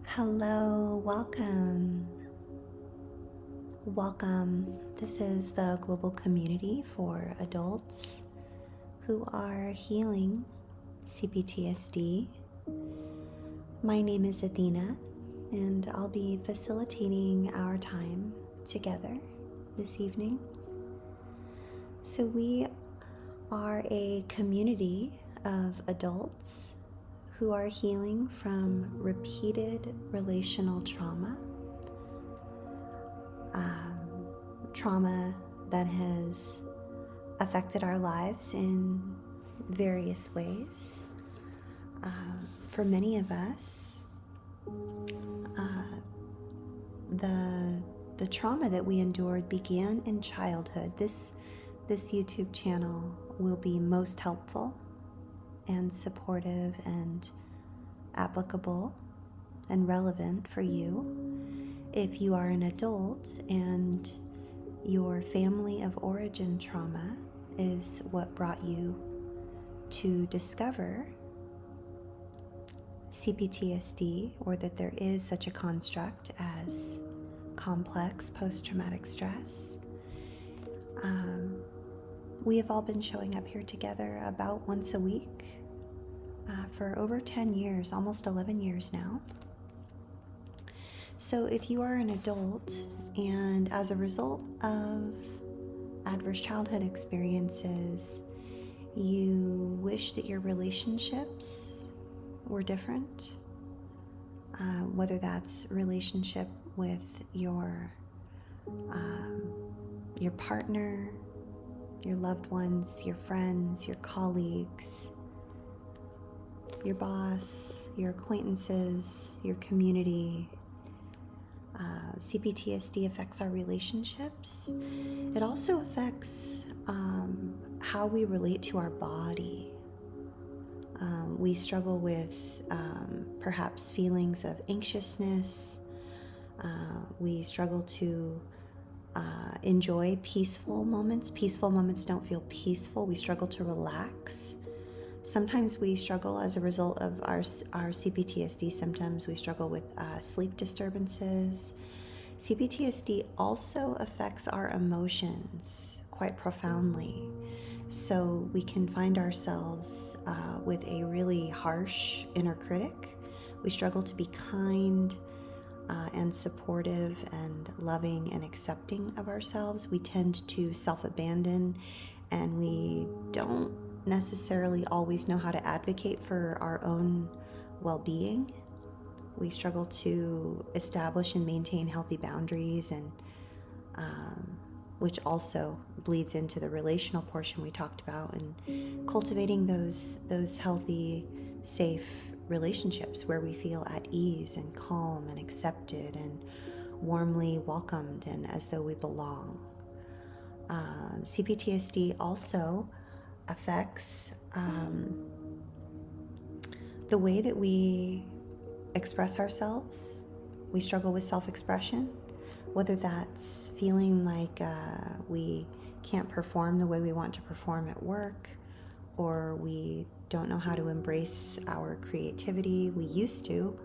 Hello, welcome. Welcome. This is the global community for adults who are healing CPTSD. My name is Athena, and I'll be facilitating our time together this evening. So, we are a community of adults who are healing from repeated relational trauma that has affected our lives in various ways. For many of us, the trauma that we endured began in childhood. This YouTube channel will be most helpful and supportive and applicable and relevant for you if you are an adult and your family of origin trauma is what brought you to discover CPTSD, or that there is such a construct as complex post-traumatic stress. We have all been showing up here together about once a week for over 10 years, almost 11 years now. So if you are an adult and as a result of adverse childhood experiences, you wish that your relationships were different, whether that's relationship with your partner, your loved ones, your friends, your colleagues, your boss, your acquaintances, your community. CPTSD affects our relationships. It also affects how we relate to our body. We struggle with perhaps feelings of anxiousness. We struggle to enjoy peaceful moments. Peaceful moments don't feel peaceful. We struggle to relax. Sometimes we struggle as a result of our CPTSD. Sometimes we struggle with sleep disturbances. CPTSD also affects our emotions quite profoundly. So we can find ourselves with a really harsh inner critic. We struggle to be kind and supportive and loving and accepting of ourselves. We tend to self-abandon, and we don't necessarily always know how to advocate for our own well-being. We struggle to establish and maintain healthy boundaries, and which also bleeds into the relational portion we talked about, and cultivating those healthy, safe relationships where we feel at ease and calm and accepted and warmly welcomed and as though we belong. CPTSD also affects the way that we express ourselves. We struggle with self-expression, whether that's feeling like we can't perform the way we want to perform at work, or we don't know how to embrace our creativity. We used to,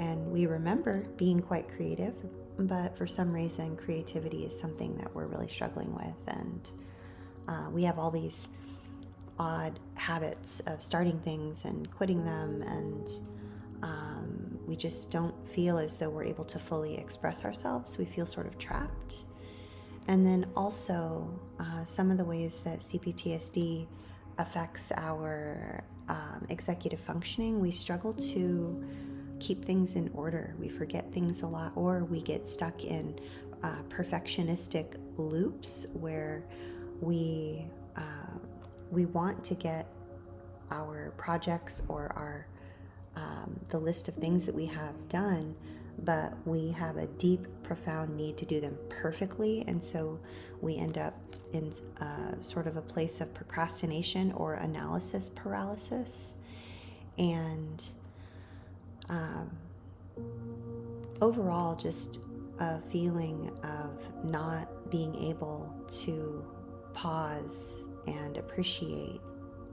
and we remember being quite creative, but for some reason creativity is something that we're really struggling with, and we have all these odd habits of starting things and quitting them, and we just don't feel as though we're able to fully express ourselves. We feel sort of trapped. And then also some of the ways that CPTSD affects our executive functioning. We struggle to keep things in order. We forget things a lot, or we get stuck in perfectionistic loops where we want to get our projects or our the list of things that we have done, but we have a deep, profound need to do them perfectly, and so we end up in sort of a place of procrastination or analysis paralysis, and overall just a feeling of not being able to pause and appreciate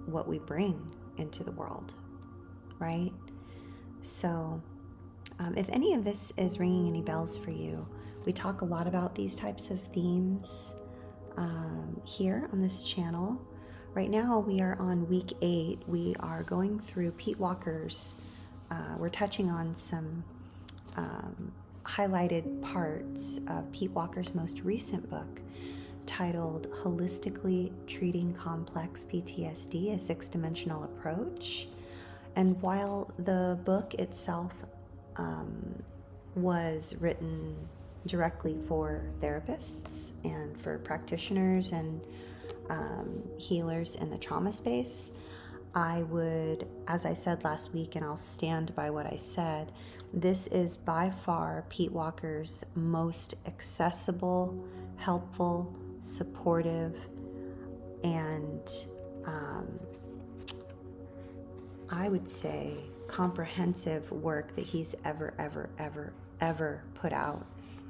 what we bring into the world. right? So if any of this is ringing any bells for you, we talk a lot about these types of themes here on this channel. Right now we are on week 8. We are going through Pete Walker's, we're touching on some highlighted parts of Pete Walker's most recent book titled Holistically Treating Complex PTSD, a Six-Dimensional Approach. And while the book itself was written directly for therapists and for practitioners and healers in the trauma space, I would, as I said last week, and I'll stand by what I said, this is by far Pete Walker's most accessible, helpful, supportive, and I would say comprehensive work that he's ever put out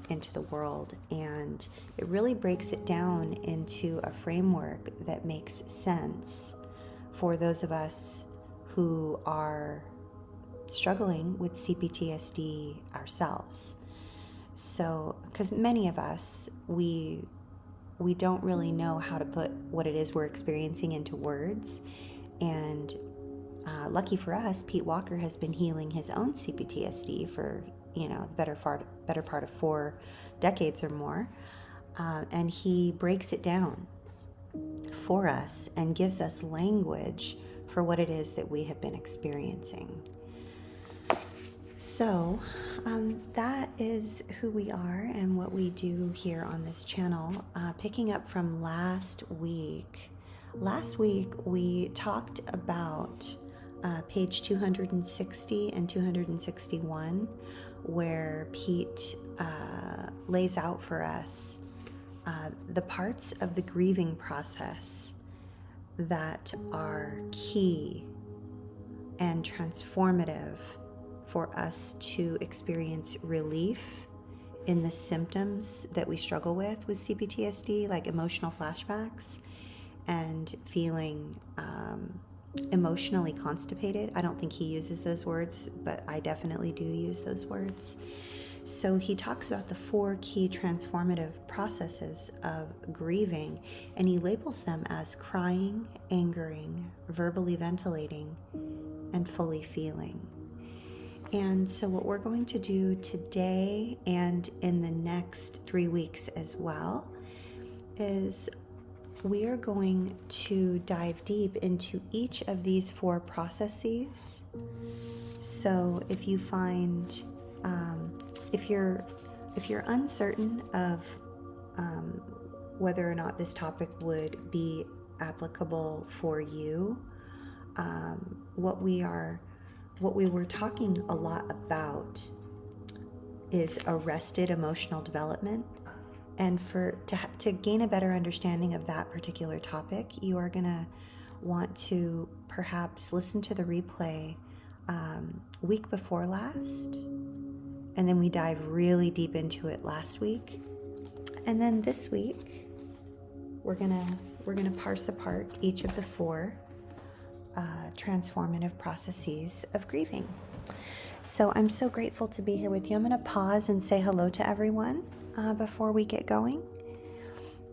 into the world. And it really breaks it down into a framework that makes sense for those of us who are struggling with CPTSD ourselves. So, because many of us, we don't really know how to put what it is we're experiencing into words. And lucky for us, Pete Walker has been healing his own CPTSD for, the better part of 4 decades or more. And he breaks it down for us and gives us language for what it is that we have been experiencing. So that is who we are and what we do here on this channel. Picking up from last week. Last week we talked about page 260 and 261, where Pete lays out for us the parts of the grieving process that are key and transformative for us to experience relief in the symptoms that we struggle with CPTSD, like emotional flashbacks and feeling emotionally constipated. I don't think he uses those words, but I definitely do use those words. So he talks about the 4 key transformative processes of grieving, and he labels them as crying, angering, verbally ventilating, and fully feeling. And so what we're going to do today and in the next 3 weeks as well is we are going to dive deep into each of these 4 processes. So if you find, if you're uncertain of whether or not this topic would be applicable for you, what we were talking a lot about is arrested emotional development. And to gain a better understanding of that particular topic, you are going to want to perhaps listen to the replay week before last. And then we dive really deep into it last week. And then this week, we're gonna parse apart each of the 4 transformative processes of grieving. So I'm so grateful to be here with you. I'm going to pause and say hello to everyone before we get going.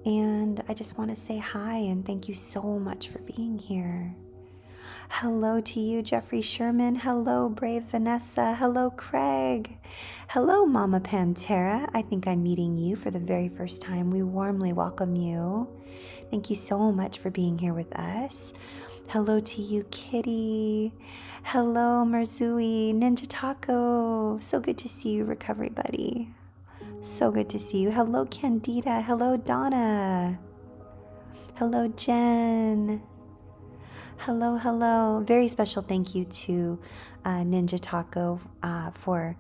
And I just want to say hi and thank you so much for being here. Hello to you, Jeffrey Sherman. Hello, Brave Vanessa. Hello, Craig. Hello, Mama Pantera. I think I'm meeting you for the very first time. We warmly welcome you. Thank you so much for being here with us. Hello to you, Kitty. Hello, Marzui, Ninja Taco. So good to see you, Recovery Buddy. So good to see you. Hello, Candida. Hello, Donna. Hello, Jen. Hello. Very special thank you to Ninja Taco for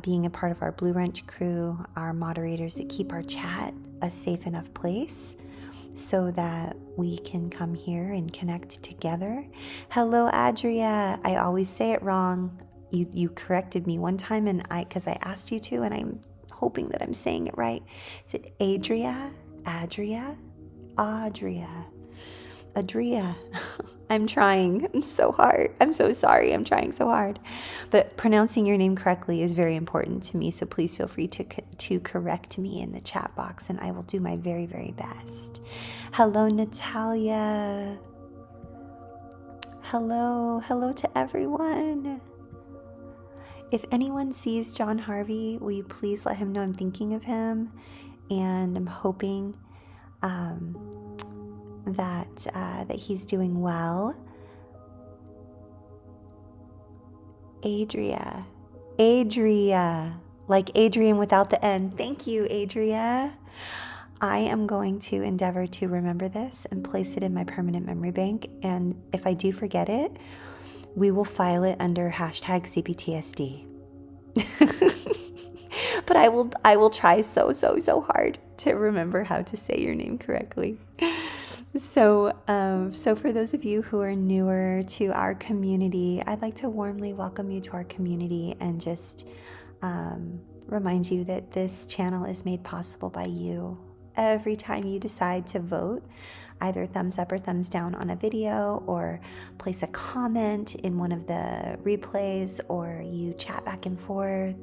being a part of our Blue Wrench crew, our moderators that keep our chat a safe enough place so that we can come here and connect together. Hello, Adria. I always say it wrong. You corrected me one time, and because I asked you to, and I'm hoping that I'm saying it right. Is it Adria? Adria. I'm trying. I'm so hard. I'm so sorry. I'm trying so hard. But pronouncing your name correctly is very important to me. So please feel free to correct me in the chat box, and I will do my very, very best. Hello, Natalia. Hello. Hello to everyone. If anyone sees John Harvey, will you please let him know I'm thinking of him, and I'm hoping that he's doing well. Adria, like Adrian without the N. Thank you, Adria. I am going to endeavor to remember this and place it in my permanent memory bank. And if I do forget it, we will file it under hashtag CPTSD. But I will try so hard to remember how to say your name correctly. So for those of you who are newer to our community, I'd like to warmly welcome you to our community and just remind you that this channel is made possible by you. Every time you decide to vote, either thumbs up or thumbs down on a video, or place a comment in one of the replays, or you chat back and forth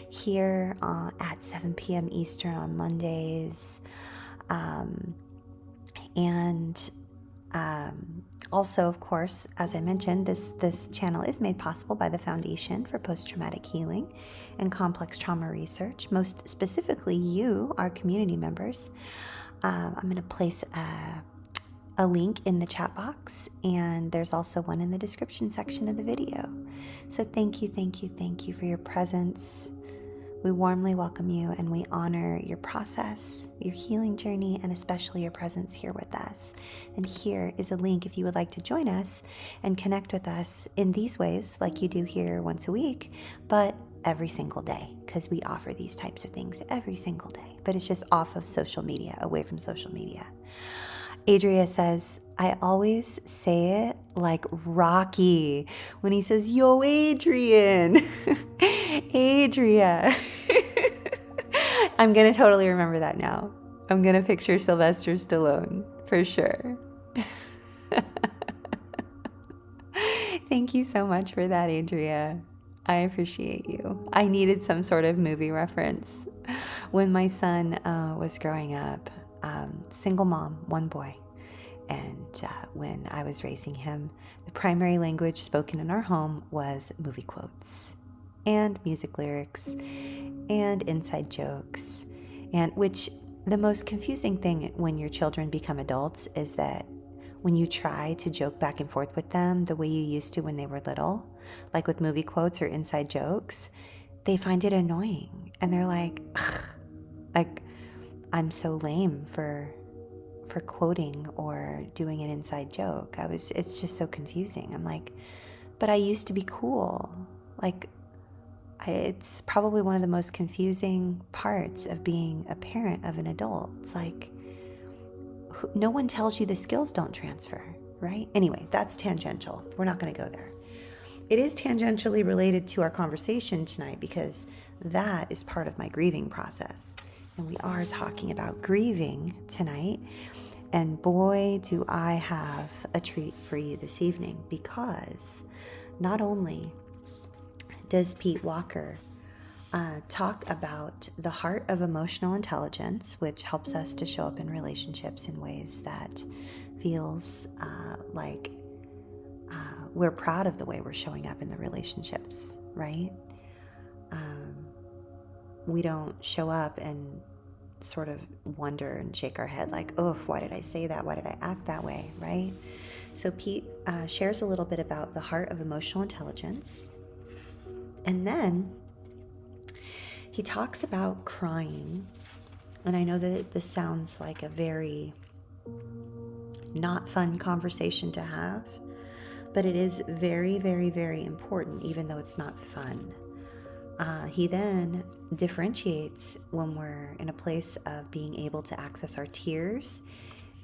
here at 7 p.m. Eastern on Mondays. Also, of course, as I mentioned, this channel is made possible by the Foundation for Post-Traumatic Healing and Complex Trauma Research, most specifically you, our community members. I'm going to place a link in the chat box, and there's also one in the description section of the video. So thank you for your presence. We warmly welcome you, and we honor your process, your healing journey, and especially your presence here with us. And here is a link if you would like to join us and connect with us in these ways, like you do here once a week, but every single day, because we offer these types of things every single day. But it's just off of social media, away from social media. Adria says, I always say it like Rocky when he says, yo, Adrian. Adria. I'm going to totally remember that now. I'm going to picture Sylvester Stallone for sure. Thank you so much for that, Adria. I appreciate you. I needed some sort of movie reference. When my son was growing up, single mom, one boy. And when I was raising him, the primary language spoken in our home was movie quotes and music lyrics and inside jokes. And which the most confusing thing when your children become adults is that when you try to joke back and forth with them the way you used to when they were little, like with movie quotes or inside jokes, they find it annoying. And they're like, ugh, like, I'm so lame for quoting or doing an inside joke. It's just so confusing. I'm like, but I used to be cool. Like, it's probably one of the most confusing parts of being a parent of an adult. It's like, no one tells you the skills don't transfer, right? Anyway, that's tangential. We're not going to go there. It is tangentially related to our conversation tonight because that is part of my grieving process. And we are talking about grieving tonight. And boy, do I have a treat for you this evening, because not only does Pete Walker talk about the heart of emotional intelligence, which helps us to show up in relationships in ways that feels like we're proud of the way we're showing up in the relationships, right? We don't show up and sort of wonder and shake our head like, oh, why did I say that? Why did I act that way, right? So Pete shares a little bit about the heart of emotional intelligence. And then he talks about crying. And I know that this sounds like a very not fun conversation to have, but it is very, very, very important, even though it's not fun. He then differentiates when we're in a place of being able to access our tears,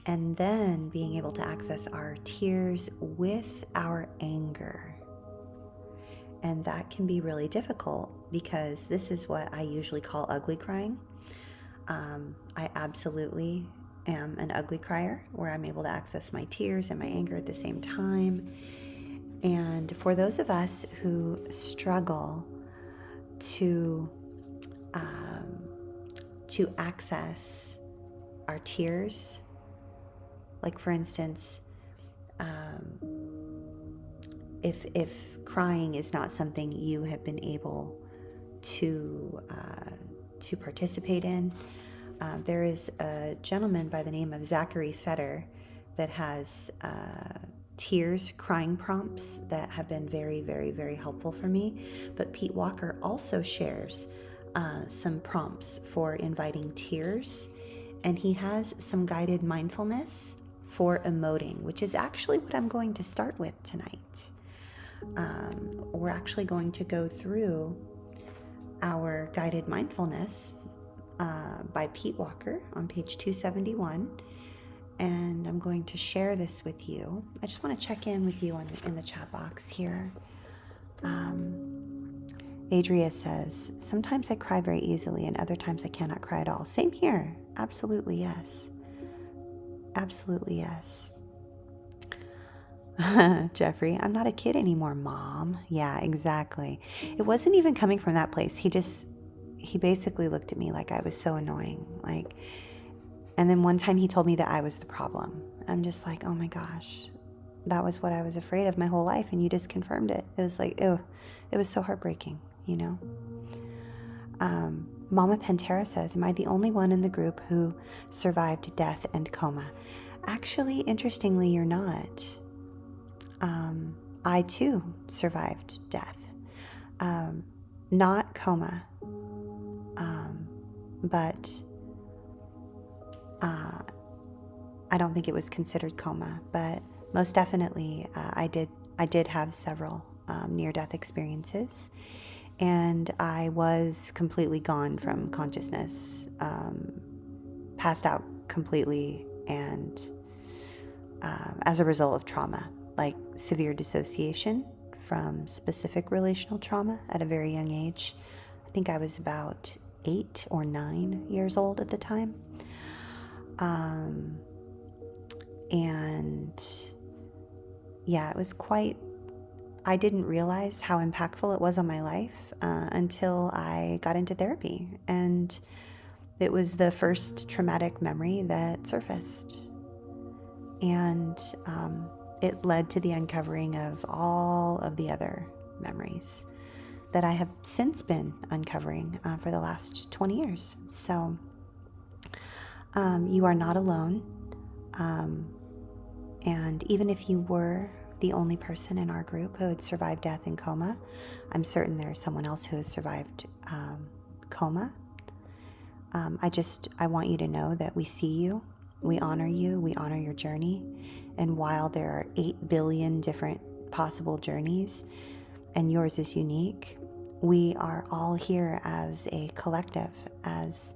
and then being able to access our tears with our anger. And that can be really difficult, because this is what I usually call ugly crying. I absolutely am an ugly crier, where I'm able to access my tears and my anger at the same time. And for those of us who struggle to access our tears, like for instance, if crying is not something you have been able to participate in, there is a gentleman by the name of Zachary Fetter that has tears, crying prompts that have been very, very, very helpful for me. But Pete Walker also shares some prompts for inviting tears, and he has some guided mindfulness for emoting, which is actually what I'm going to start with tonight. We're actually going to go through our guided mindfulness by Pete Walker on page 271, and I'm going to share this with you. I just want to check in with you in the chat box here. Adria says, sometimes I cry very easily and other times I cannot cry at all. Same here. Absolutely yes. Absolutely yes. Jeffrey, I'm not a kid anymore, Mom. Yeah, exactly. It wasn't even coming from that place. He basically looked at me like I was so annoying. And then one time he told me that I was the problem. I'm just like, oh my gosh, that was what I was afraid of my whole life, and you just confirmed it. It was like, ew, it was so heartbreaking, you know? Mama Pantera says, am I the only one in the group who survived death and coma? Actually, interestingly, you're not. I too survived death. Not coma, but I don't think it was considered coma, but most definitely I did have several near-death experiences, and I was completely gone from consciousness, passed out completely, and as a result of trauma, like severe dissociation from specific relational trauma at a very young age. I think I was about 8 or 9 years old at the time. And yeah, it was I didn't realize how impactful it was on my life until I got into therapy. And it was the first traumatic memory that surfaced. And it led to the uncovering of all of the other memories that I have since been uncovering for the last 20 years. So you are not alone. And even if you were the only person in our group who had survived death and coma, I'm certain there's someone else who has survived coma. I want you to know that we see you, we honor your journey. And while there are 8 billion different possible journeys, and yours is unique, we are all here as a collective, as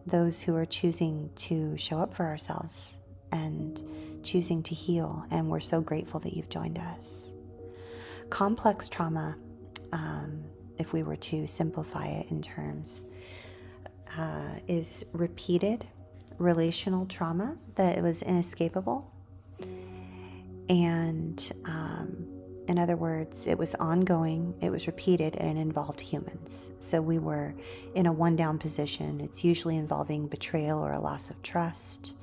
those who are choosing to show up for ourselves and choosing to heal, and we're so grateful that you've joined us. Complex trauma, if we were to simplify it in terms, is repeated relational trauma that was inescapable. And in other words, it was ongoing, it was repeated, and it involved humans. So we were in a one-down position. It's usually involving betrayal or a loss of trust.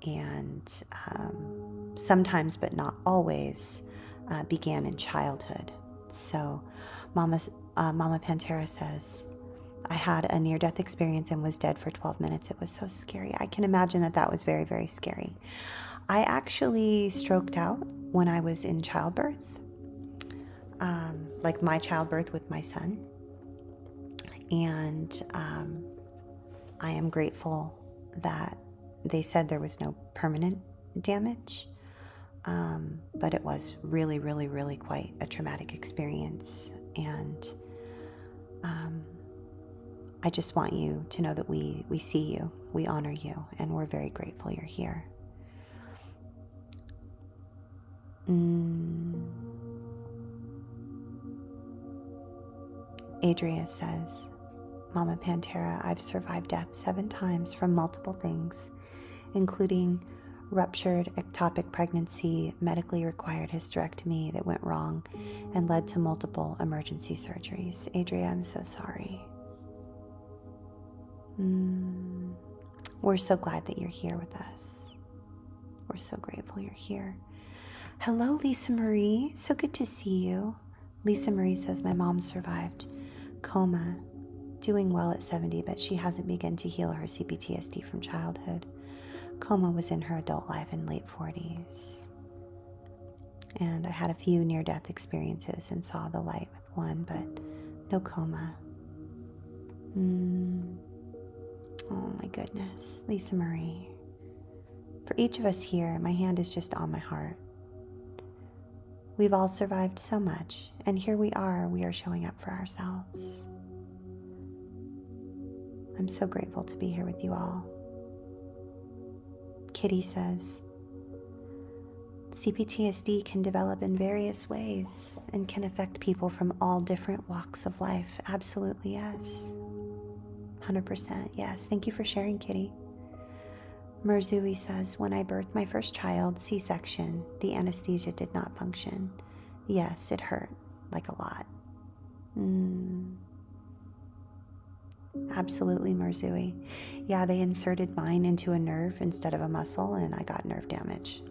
And sometimes, but not always, began in childhood. So Mama Pantera says, I had a near-death experience and was dead for 12 minutes. It was so scary. I can imagine that was very, very scary. I actually stroked out when I was in childbirth, like my childbirth with my son. And I am grateful that they said there was no permanent damage, but it was really, really, really quite a traumatic experience. And I just want you to know that we see you, we honor you, and we're very grateful you're here. Adria says, Mama Pantera, I've survived death 7 times from multiple things, including ruptured ectopic pregnancy, medically required hysterectomy that went wrong and led to multiple emergency surgeries. Adria, I'm so sorry. We're so glad that you're here with us. We're so grateful you're here. Hello, Lisa Marie. So good to see you. Lisa Marie says, my mom survived coma, doing well at 70, but she hasn't begun to heal her CPTSD from childhood. Coma was in her adult life in late 40s. And I had a few near-death experiences and saw the light with one, but no coma. Oh my goodness, Lisa Marie. For each of us here, my hand is just on my heart. We've all survived so much, and here we are showing up for ourselves. I'm so grateful to be here with you all. Kitty says, CPTSD can develop in various ways and can affect people from all different walks of life. Absolutely, yes. 100%, yes. Thank you for sharing, Kitty. Merzui says, when I birthed my first child, C-section, the anesthesia did not function. Yes, it hurt, like a lot. Absolutely, Merzui. Yeah, they inserted mine into a nerve instead of a muscle, and I got nerve damage.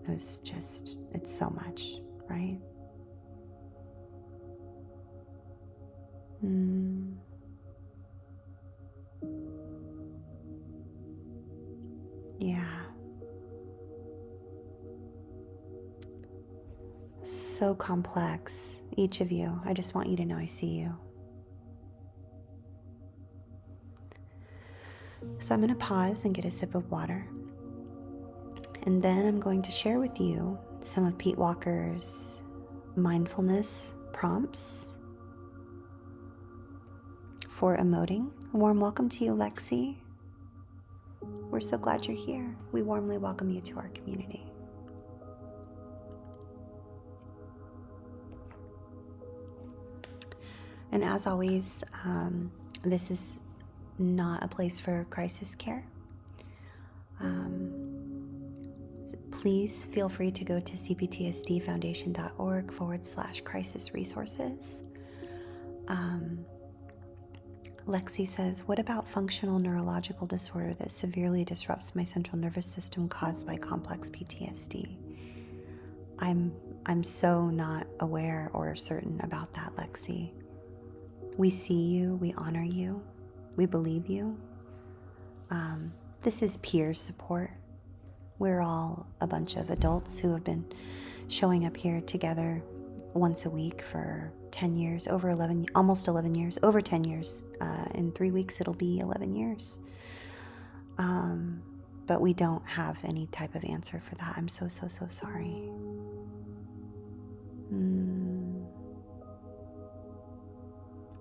It was just, it's so much, right? Yeah. So complex, each of you. I just want you to know I see you. So I'm going to pause and get a sip of water. And then I'm going to share with you some of Pete Walker's mindfulness prompts for emoting. A warm welcome to you, Lexi. We're so glad you're here. We warmly welcome you to our community. And as always, this is not a place for crisis care. Please feel free to go to cptsdfoundation.org/crisis resources. Lexi says, what about functional neurological disorder that severely disrupts my central nervous system caused by complex PTSD? I'm so not aware or certain about that, Lexi. We see you, we honor you, we believe you. This is peer support. We're all a bunch of adults who have been showing up here together once a week for 10 years, almost 11 years, over 10 years. In 3 weeks, it'll be 11 years. But we don't have any type of answer for that. I'm so sorry.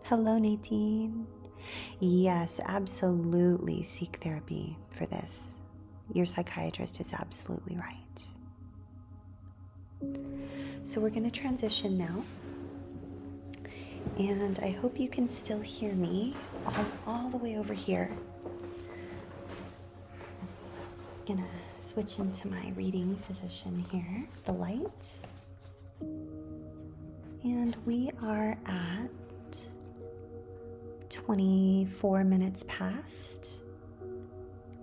Hello, Nadine. Yes, absolutely seek therapy for this. Your psychiatrist is absolutely right. So we're going to transition now. And I hope you can still hear me all the way over here. I'm going to switch into my reading position here, the light. And we are at 24 minutes past.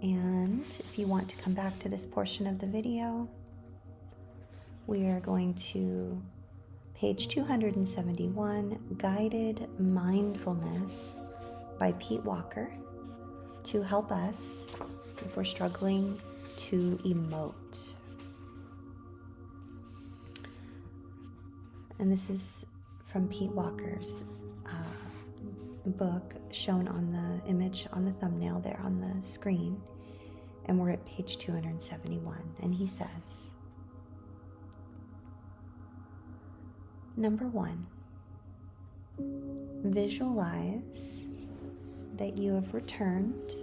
And if you want to come back to this portion of the video, we are going to page 271, Guided Mindfulness by Pete Walker, to help us if we're struggling to emote. And this is from Pete Walker's book, shown on the image on the thumbnail there on the screen. And we're at page 271. And he says, number 1, visualize that you have returned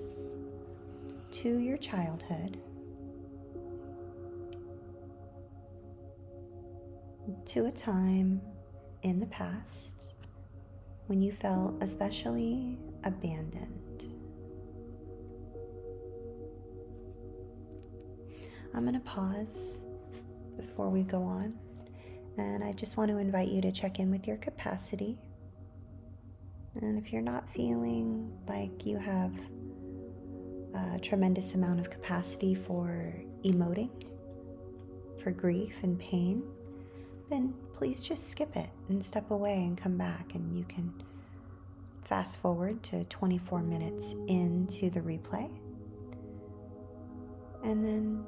to your childhood, to a time in the past when you felt especially abandoned. I'm going to pause before we go on, and I just want to invite you to check in with your capacity. And if you're not feeling like you have a tremendous amount of capacity for emoting, for grief and pain, then please just skip it and step away and come back, and you can fast forward to 24 minutes into the replay, and then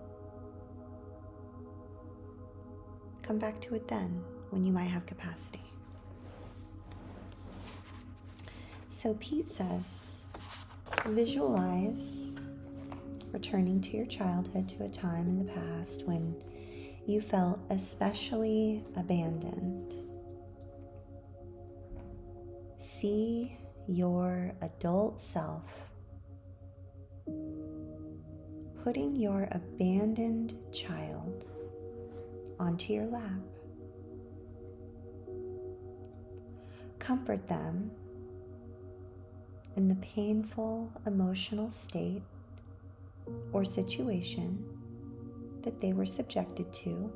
come back to it then when you might have capacity. So Pete says, visualize returning to your childhood, to a time in the past when you felt especially abandoned. See your adult self putting your abandoned child onto your lap. Comfort them in the painful emotional state or situation that they were subjected to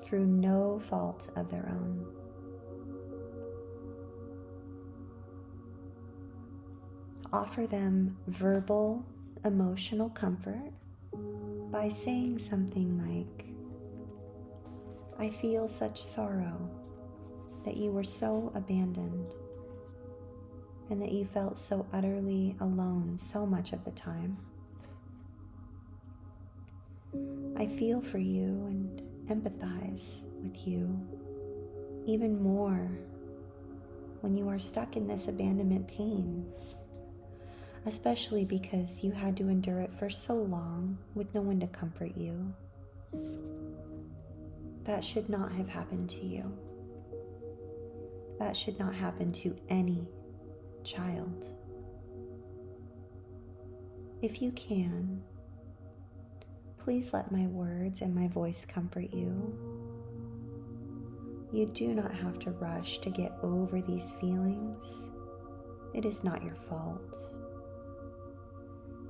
through no fault of their own. Offer them verbal, emotional comfort by saying something like, I feel such sorrow that you were so abandoned and that you felt so utterly alone so much of the time. I feel for you and empathize with you even more when you are stuck in this abandonment pain, especially because you had to endure it for so long with no one to comfort you. That should not have happened to you. That should not happen to any child. If you can, please let my words and my voice comfort you. You do not have to rush to get over these feelings. It is not your fault.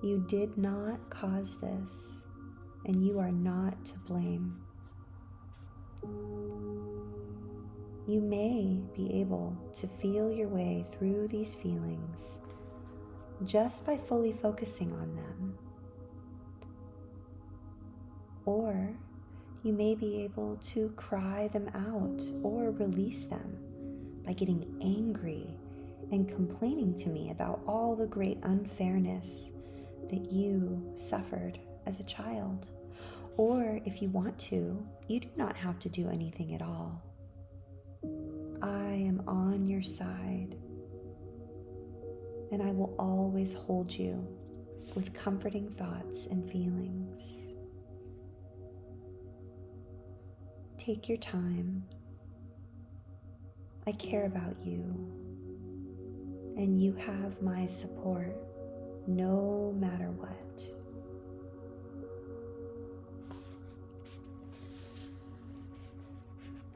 You did not cause this, and you are not to blame. You may be able to feel your way through these feelings just by fully focusing on them. Or you may be able to cry them out or release them by getting angry and complaining to me about all the great unfairness that you suffered as a child. Or if you want to, you do not have to do anything at all. I am on your side, and I will always hold you with comforting thoughts and feelings. Take your time. I care about you, and you have my support no matter what.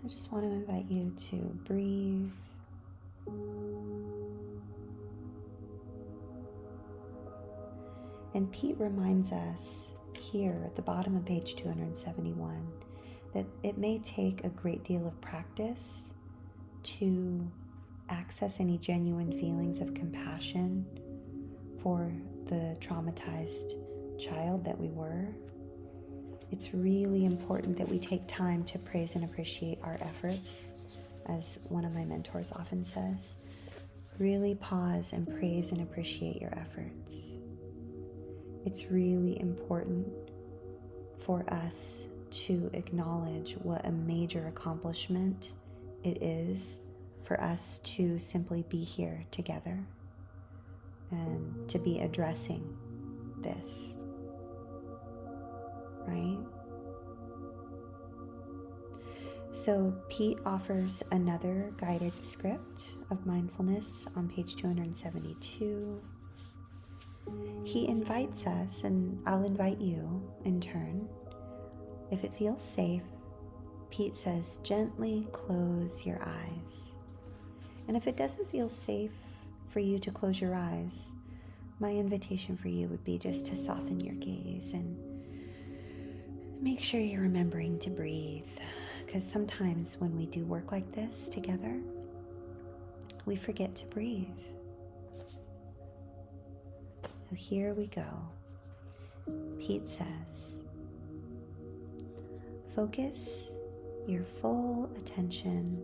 I just want to invite you to breathe. And Pete reminds us here at the bottom of page 271 that it may take a great deal of practice to access any genuine feelings of compassion for the traumatized child that we were. It's really important that we take time to praise and appreciate our efforts, as one of my mentors often says. Really pause and praise and appreciate your efforts. It's really important for us to acknowledge what a major accomplishment it is for us to simply be here together and to be addressing this, right? So Pete offers another guided script of mindfulness on page 272. He invites us, and I'll invite you in turn. If it feels safe, Pete says, gently close your eyes. And if it doesn't feel safe, for you to close your eyes, my invitation for you would be just to soften your gaze and make sure you're remembering to breathe. Because sometimes when we do work like this together, we forget to breathe. So here we go. Pete says, focus your full attention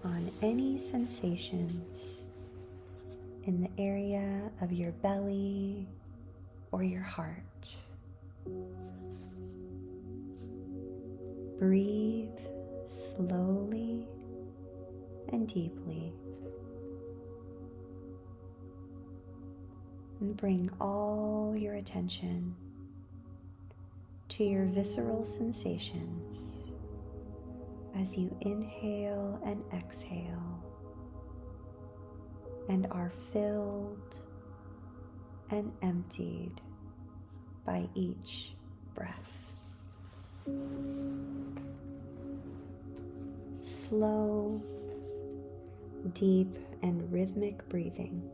on any sensations in the area of your belly or your heart. Breathe slowly and deeply, and bring all your attention to your visceral sensations as you inhale and exhale and are filled and emptied by each breath. Slow, deep, and rhythmic breathing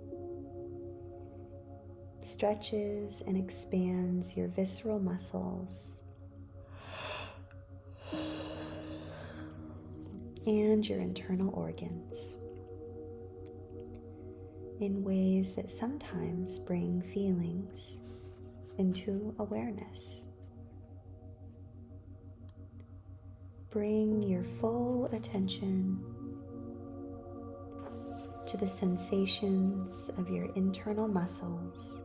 stretches and expands your visceral muscles and your internal organs in ways that sometimes bring feelings into awareness. Bring your full attention to the sensations of your internal muscles,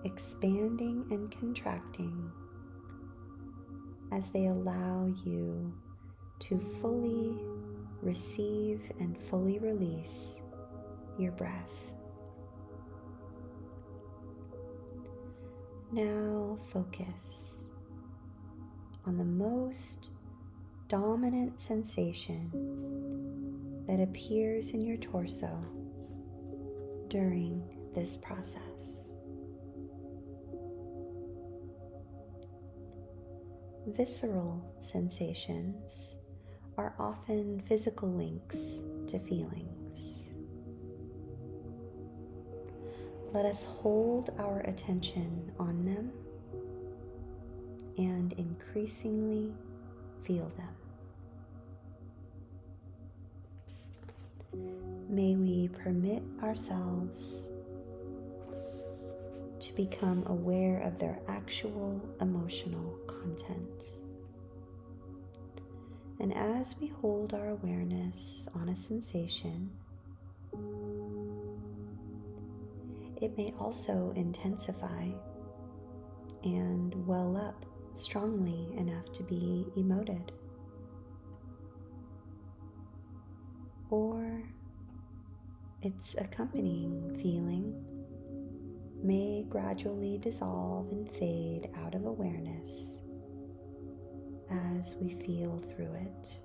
expanding and contracting as they allow you to fully receive and fully release your breath. Now focus on the most dominant sensation that appears in your torso during this process. Visceral sensations are often physical links to feelings. Let us hold our attention on them and increasingly feel them. May we permit ourselves to become aware of their actual emotional content. And as we hold our awareness on a sensation, it may also intensify and well up strongly enough to be emoted. Or its accompanying feeling may gradually dissolve and fade out of awareness as we feel through it.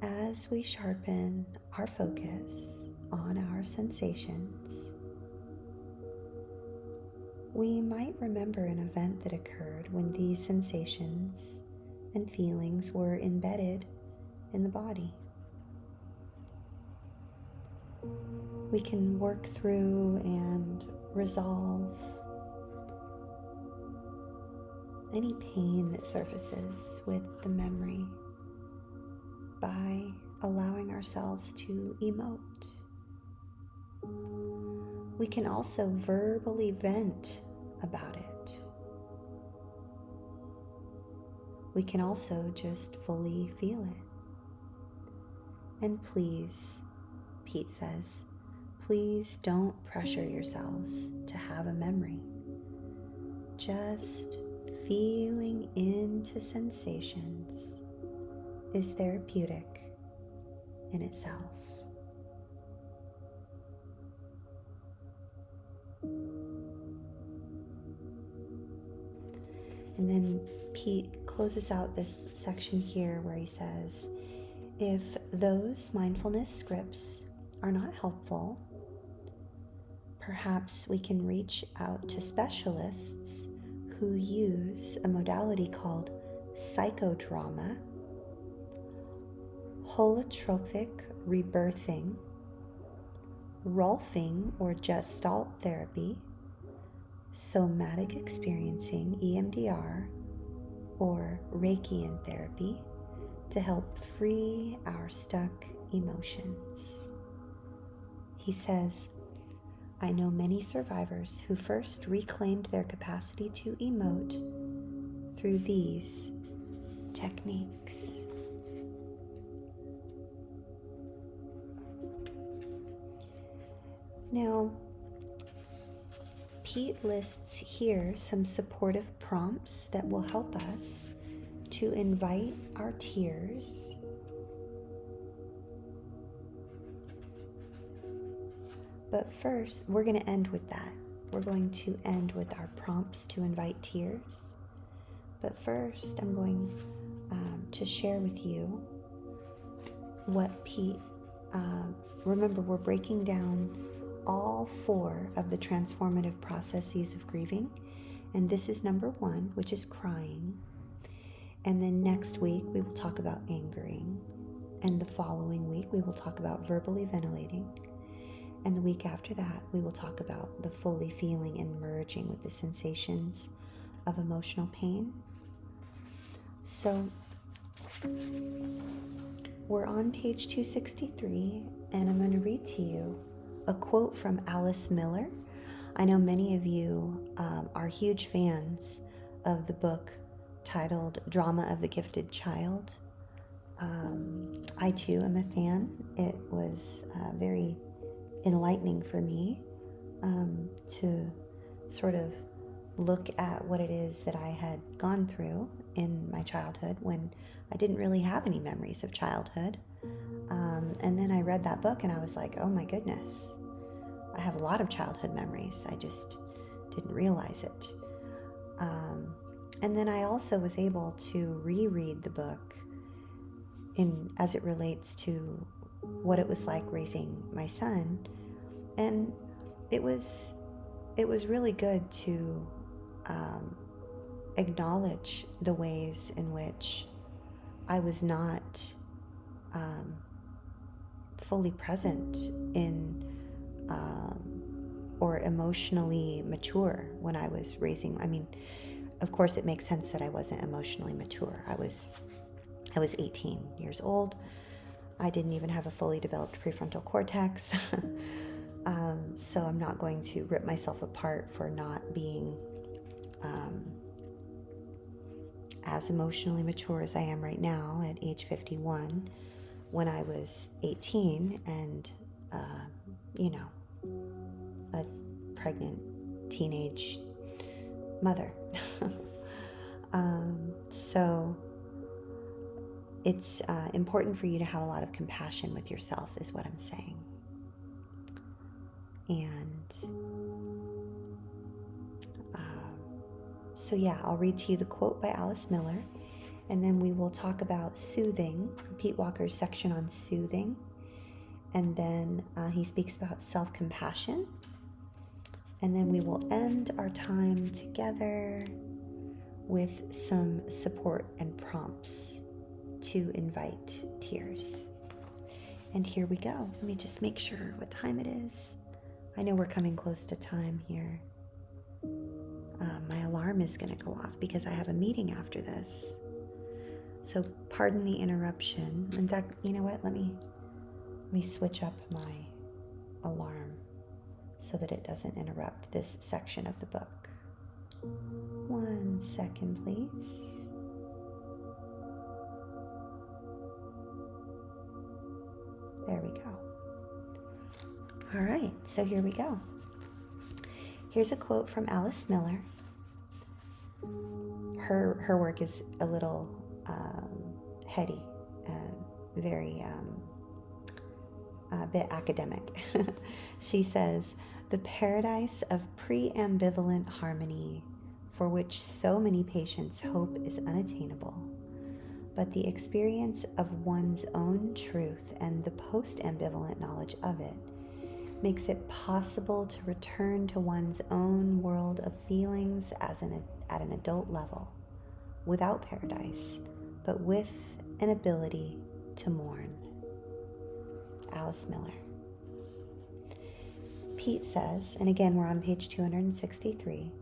As we sharpen our focus on our sensations, we might remember an event that occurred when these sensations and feelings were embedded in the body. We can work through and resolve any pain that surfaces with the memory by allowing ourselves to emote. We can also verbally vent about it. We can also just fully feel it. And please, Pete says, please don't pressure yourselves to have a memory. Just feeling into sensations is therapeutic in itself. And then Pete closes out this section here where he says, if those mindfulness scripts are not helpful, perhaps we can reach out to specialists who use a modality called psychodrama, holotropic rebirthing, Rolfing or Gestalt therapy, somatic experiencing EMDR, or Reikian therapy to help free our stuck emotions. He says, I know many survivors who first reclaimed their capacity to emote through these techniques. Now, Pete lists here some supportive prompts that will help us to invite our tears. But first, we're going to end with that. We're going to end with our prompts to invite tears. But first, I'm going to share with you what Pete, remember, we're breaking down all 4 of the transformative processes of grieving. And this is number 1, which is crying. And then next week, we will talk about angering. And the following week, we will talk about verbally ventilating. And the week after that, we will talk about the fully feeling and merging with the sensations of emotional pain. So we're on page 263, and I'm going to read to you a quote from Alice Miller. I know many of you are huge fans of the book titled Drama of the Gifted Child. I too am a fan. It was very enlightening for me to sort of look at what it is that I had gone through in my childhood when I didn't really have any memories of childhood. And then I read that book and I was like, oh my goodness, I have a lot of childhood memories. I just didn't realize it. And then I also was able to reread the book as it relates to what it was like raising my son. And it was really good to acknowledge the ways in which I was not fully present in or emotionally mature when I was raising. I mean, of course, it makes sense that I wasn't emotionally mature. I was 18 years old. I didn't even have a fully developed prefrontal cortex. So I'm not going to rip myself apart for not being as emotionally mature as I am right now at age 51 when I was 18 and, a pregnant teenage mother. So it's important for you to have a lot of compassion with yourself is what I'm saying. And so yeah, I'll read to you the quote by Alice Miller, and then we will talk about soothing, Pete Walker's section on soothing, and then he speaks about self-compassion, and then we will end our time together with some support and prompts to invite tears. And here we go. Let me just make sure what time it is. I know we're coming close to time here. My alarm is going to go off because I have a meeting after this. So pardon the interruption. In fact, you know what? Let me switch up my alarm so that it doesn't interrupt this section of the book. 1 second, please. There we go. All right, so here we go. Here's a quote from Alice Miller. Her work is a little heady, very a bit academic. She says, "The paradise of pre-ambivalent harmony for which so many patients hope is unattainable, but the experience of one's own truth and the post-ambivalent knowledge of it makes it possible to return to one's own world of feelings at an adult level, without paradise, but with an ability to mourn." Alice Miller. Pete says, and again we're on page 263,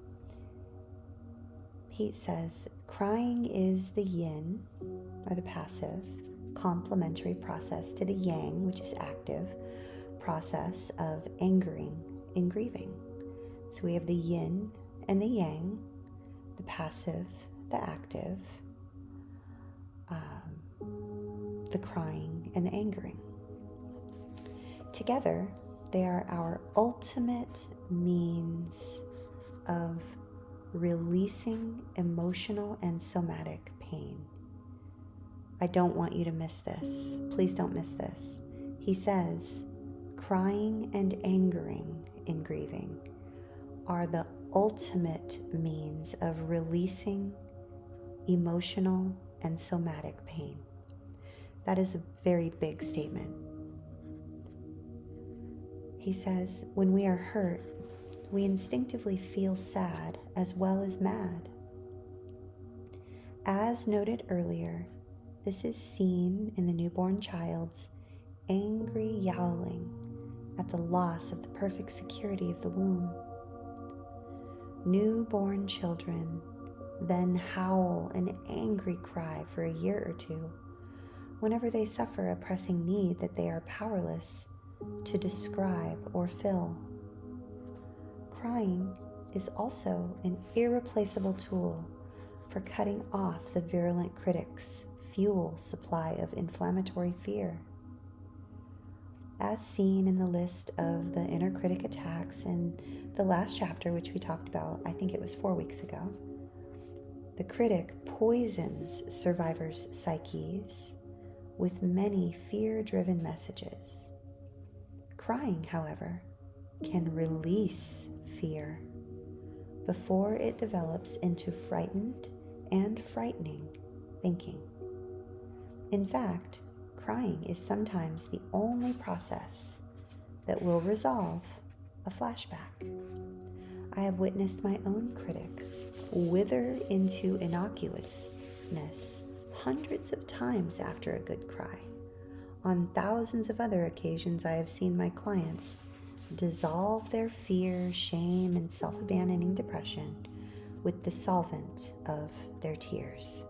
Pete says, crying is the yin, or the passive, complementary process to the yang, which is active, process of angering in grieving. So we have the yin and the yang, the passive, the active, the crying and the angering. Together, they are our ultimate means of releasing emotional and somatic pain. I don't want you to miss this. Please don't miss this. He says, crying and angering in grieving are the ultimate means of releasing emotional and somatic pain. That is a very big statement. He says, when we are hurt, we instinctively feel sad as well as mad. As noted earlier, this is seen in the newborn child's angry yowling at the loss of the perfect security of the womb. Newborn children then howl an angry cry for a year or two whenever they suffer a pressing need that they are powerless to describe or fill. Crying is also an irreplaceable tool for cutting off the virulent critic's fuel supply of inflammatory fear. As seen in the list of the inner critic attacks in the last chapter, which we talked about, I think it was 4 weeks ago, the critic poisons survivors' psyches with many fear-driven messages. Crying, however, can release fear before it develops into frightened and frightening thinking. In fact, crying is sometimes the only process that will resolve a flashback. I have witnessed my own critic wither into innocuousness hundreds of times after a good cry. On thousands of other occasions, I have seen my clients dissolve their fear, shame, and self-abandoning depression with the solvent of their tears.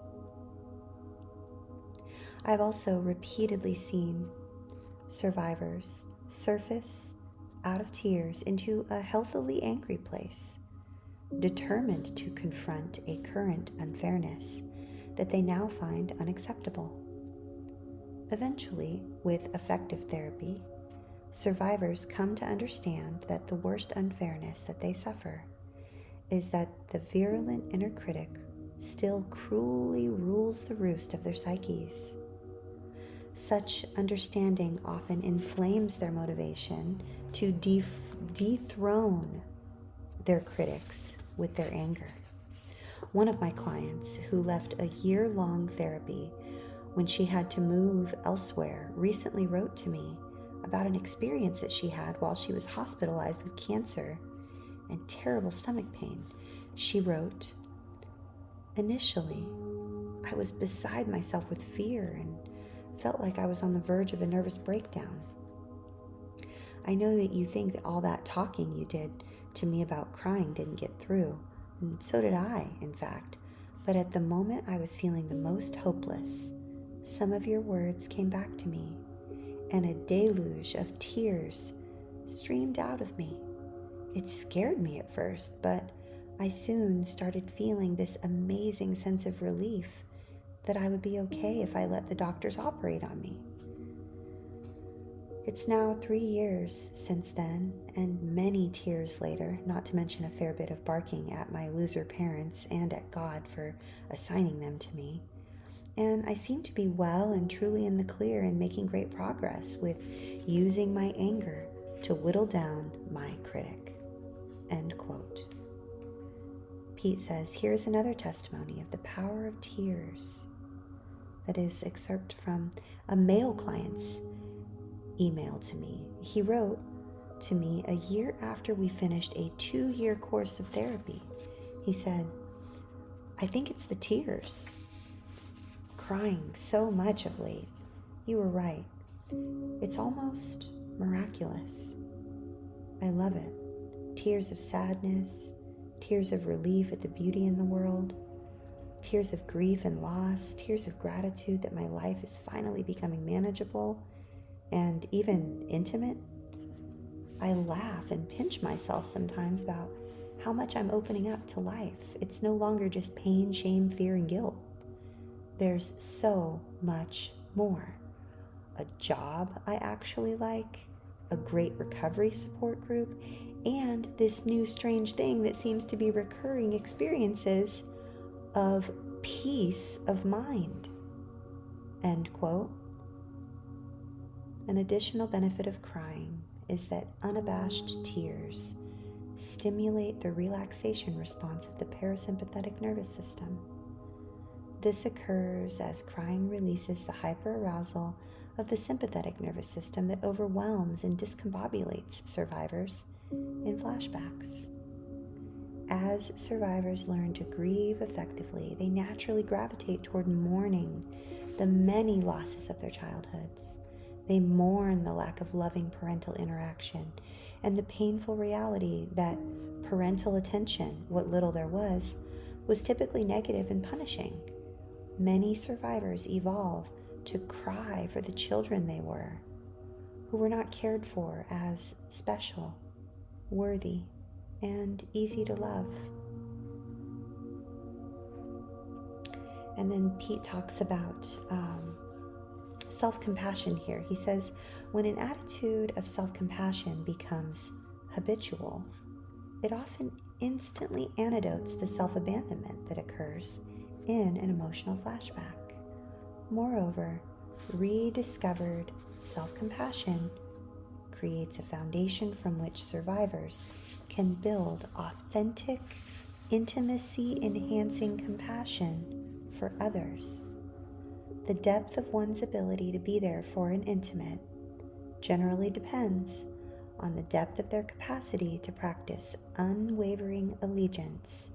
I've also repeatedly seen survivors surface out of tears into a healthily angry place, determined to confront a current unfairness that they now find unacceptable. Eventually, with effective therapy, survivors come to understand that the worst unfairness that they suffer is that the virulent inner critic still cruelly rules the roost of their psyches. Such understanding often inflames their motivation to dethrone their critics with their anger. One of my clients, who left a year-long therapy when she had to move elsewhere, recently wrote to me about an experience that she had while she was hospitalized with cancer and terrible stomach pain. She wrote, "Initially, I was beside myself with fear and felt like I was on the verge of a nervous breakdown. I know that you think that all that talking you did to me about crying didn't get through, and so did I, in fact. But at the moment I was feeling the most hopeless, some of your words came back to me, and a deluge of tears streamed out of me. It scared me at first, but I soon started feeling this amazing sense of relief that I would be okay if I let the doctors operate on me. It's now 3 years since then, and many tears later, not to mention a fair bit of barking at my loser parents and at God for assigning them to me. And I seem to be well and truly in the clear and making great progress with using my anger to whittle down my critic." End quote. Pete says, here's another testimony of the power of tears. That is excerpt from a male client's email to me. He wrote to me a year after we finished a 2-year course of therapy. He said, "I think it's the tears. Crying so much of late. You were right. It's almost miraculous. I love it. Tears of sadness, tears of relief at the beauty in the world, tears of grief and loss, tears of gratitude that my life is finally becoming manageable and even intimate. I laugh and pinch myself sometimes about how much I'm opening up to life. It's no longer just pain, shame, fear, and guilt. There's so much more. A job I actually like, a great recovery support group, and this new strange thing that seems to be recurring experiences of peace of mind. End quote. An additional benefit of crying is that unabashed tears stimulate the relaxation response of the parasympathetic nervous system. This occurs as crying releases the hyperarousal of the sympathetic nervous system that overwhelms and discombobulates survivors in flashbacks. As survivors learn to grieve effectively, they naturally gravitate toward mourning the many losses of their childhoods. They mourn the lack of loving parental interaction and the painful reality that parental attention, what little there was typically negative and punishing. Many survivors evolve to cry for the children they were, who were not cared for as special, worthy, and easy to love. And then Pete talks about self-compassion here. He says, when an attitude of self-compassion becomes habitual, it often instantly antidotes the self-abandonment that occurs in an emotional flashback. Moreover, rediscovered self-compassion creates a foundation from which survivors can build authentic, intimacy-enhancing compassion for others. The depth of one's ability to be there for an intimate generally depends on the depth of their capacity to practice unwavering allegiance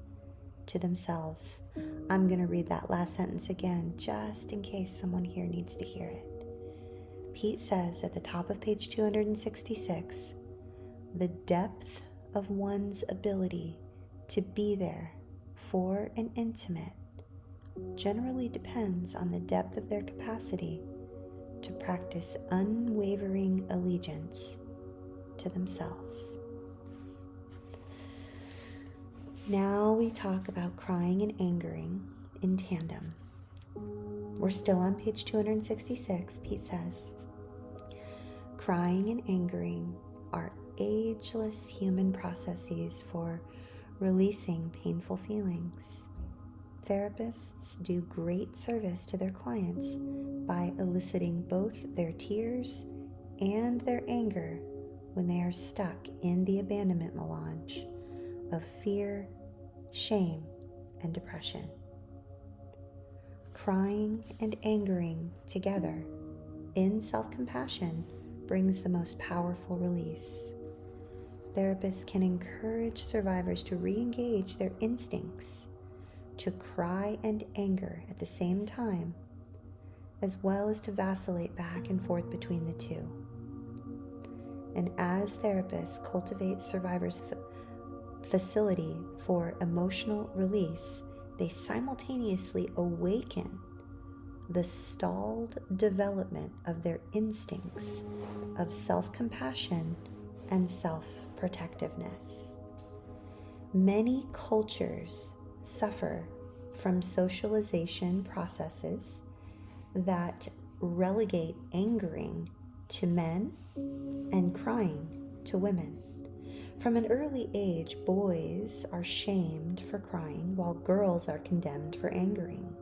to themselves. I'm going to read that last sentence again, just in case someone here needs to hear it. Pete says at the top of page 266, the depth of one's ability to be there for an intimate generally depends on the depth of their capacity to practice unwavering allegiance to themselves. Now we talk about crying and angering in tandem. We're still on page 266. Pete says, crying and angering are ageless human processes for releasing painful feelings. Therapists do great service to their clients by eliciting both their tears and their anger when they are stuck in the abandonment melange of fear, shame, and depression. Crying and angering together in self-compassion brings the most powerful release. Therapists can encourage survivors to re-engage their instincts to cry and anger at the same time, as well as to vacillate back and forth between the two. And as therapists cultivate survivors' facility for emotional release, they simultaneously awaken the stalled development of their instincts of self-compassion and self-protectiveness. Many cultures suffer from socialization processes that relegate angering to men and crying to women. From an early age, boys are shamed for crying while girls are condemned for angering.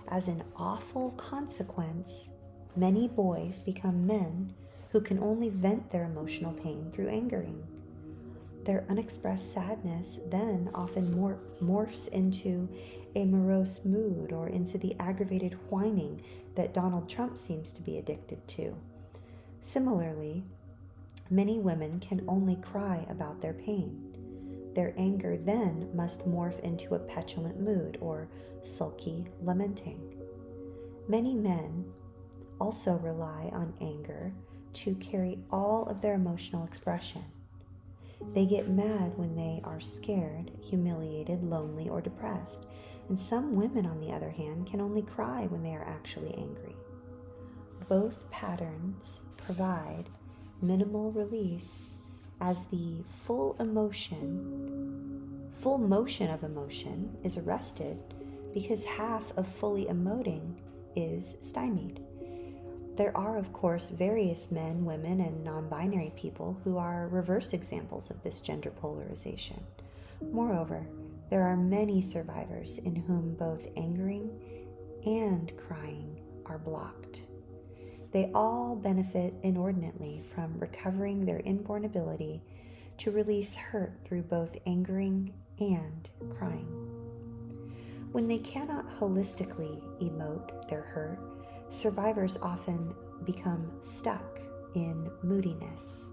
As an awful consequence, many boys become men who can only vent their emotional pain through angering. Their unexpressed sadness then often morphs into a morose mood or into the aggravated whining that Donald Trump seems to be addicted to. Similarly, many women can only cry about their pain. Their anger then must morph into a petulant mood or sulky lamenting. Many men also rely on anger to carry all of their emotional expression. They get mad when they are scared, humiliated, lonely, or depressed. And some women, on the other hand, can only cry when they are actually angry. Both patterns provide minimal release as the full motion of emotion is arrested because half of fully emoting is stymied. There are, of course, various men, women, and non-binary people who are reverse examples of this gender polarization. Moreover, there are many survivors in whom both angering and crying are blocked. They all benefit inordinately from recovering their inborn ability to release hurt through both angering and crying. When they cannot holistically emote their hurt, survivors often become stuck in moodiness.